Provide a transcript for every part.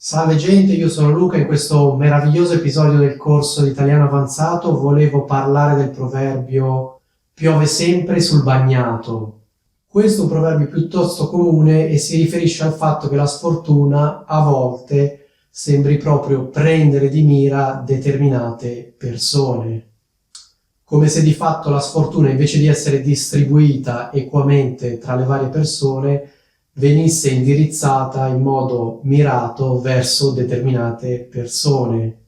Salve gente, io sono Luca. In questo meraviglioso episodio del corso di italiano avanzato volevo parlare del proverbio piove sempre sul bagnato. Questo è un proverbio piuttosto comune e si riferisce al fatto che la sfortuna a volte sembri proprio prendere di mira determinate persone. Come se di fatto la sfortuna, invece di essere distribuita equamente tra le varie persone, venisse indirizzata in modo mirato verso determinate persone.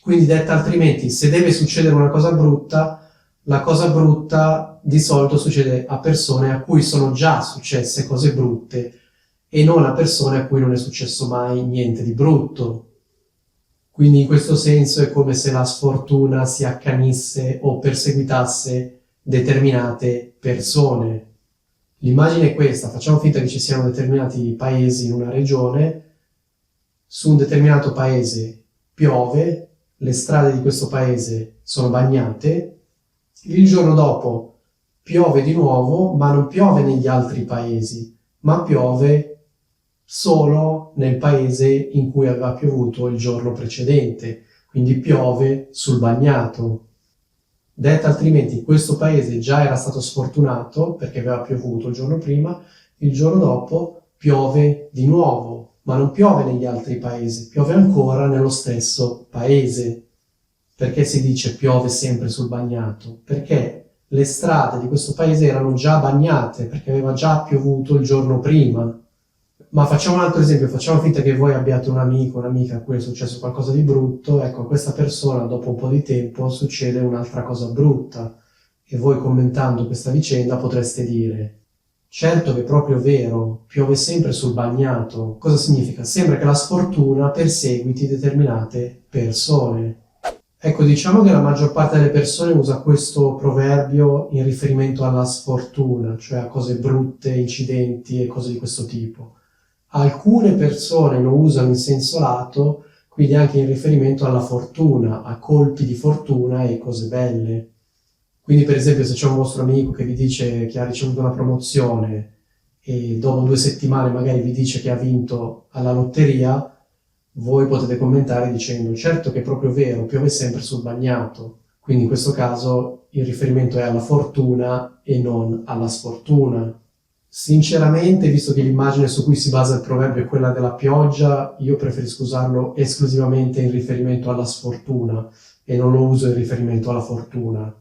Quindi, detta altrimenti, se deve succedere una cosa brutta, la cosa brutta di solito succede a persone a cui sono già successe cose brutte e non a persone a cui non è successo mai niente di brutto. Quindi in questo senso è come se la sfortuna si accanisse o perseguitasse determinate persone. L'immagine è questa: facciamo finta che ci siano determinati paesi in una regione, su un determinato paese piove, le strade di questo paese sono bagnate, il giorno dopo piove di nuovo, ma non piove negli altri paesi, ma piove solo nel paese in cui aveva piovuto il giorno precedente, quindi piove sul bagnato. Detta altrimenti, questo paese già era stato sfortunato perché aveva piovuto il giorno prima, il giorno dopo piove di nuovo, ma non piove negli altri paesi, piove ancora nello stesso paese. Perché si dice piove sempre sul bagnato? Perché le strade di questo paese erano già bagnate, perché aveva già piovuto il giorno prima. Ma facciamo un altro esempio: facciamo finta che voi abbiate un amico, un'amica a cui è successo qualcosa di brutto. Ecco, a questa persona dopo un po' di tempo succede un'altra cosa brutta e voi, commentando questa vicenda, potreste dire: certo che è proprio vero, piove sempre sul bagnato. Cosa significa? Sembra che la sfortuna perseguiti determinate persone. Ecco, diciamo che la maggior parte delle persone usa questo proverbio in riferimento alla sfortuna, cioè a cose brutte, incidenti e cose di questo tipo. Alcune persone lo usano in senso lato, quindi anche in riferimento alla fortuna, a colpi di fortuna e cose belle. Quindi, per esempio, se c'è un vostro amico che vi dice che ha ricevuto una promozione e dopo 2 settimane magari vi dice che ha vinto alla lotteria, voi potete commentare dicendo: certo che è proprio vero, piove sempre sul bagnato. Quindi in questo caso il riferimento è alla fortuna e non alla sfortuna. Sinceramente, visto che l'immagine su cui si basa il proverbio è quella della pioggia, io preferisco usarlo esclusivamente in riferimento alla sfortuna e non lo uso in riferimento alla fortuna,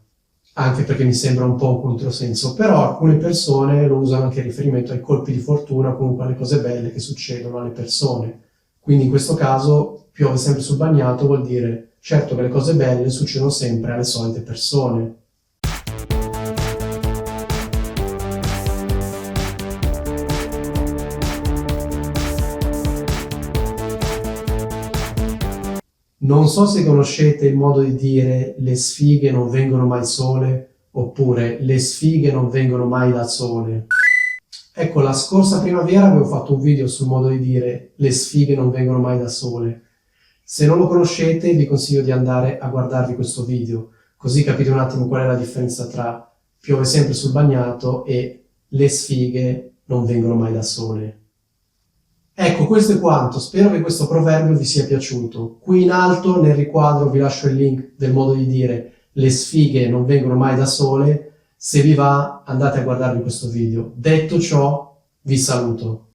anche perché mi sembra un po' un controsenso. Però alcune persone lo usano anche in riferimento ai colpi di fortuna, comunque alle cose belle che succedono alle persone. Quindi in questo caso piove sempre sul bagnato vuol dire certo che le cose belle succedono sempre alle solite persone. Non so se conoscete il modo di dire le sfighe non vengono mai sole, oppure le sfighe non vengono mai da sole. Ecco, la scorsa primavera avevo fatto un video sul modo di dire le sfighe non vengono mai da sole. Se non lo conoscete, vi consiglio di andare a guardarvi questo video, così capite un attimo qual è la differenza tra piove sempre sul bagnato e le sfighe non vengono mai da sole. Ecco, questo è quanto. Spero che questo proverbio vi sia piaciuto. Qui in alto nel riquadro vi lascio il link del modo di dire le sfighe non vengono mai da sole. Se vi va, andate a guardarvi questo video. Detto ciò, vi saluto.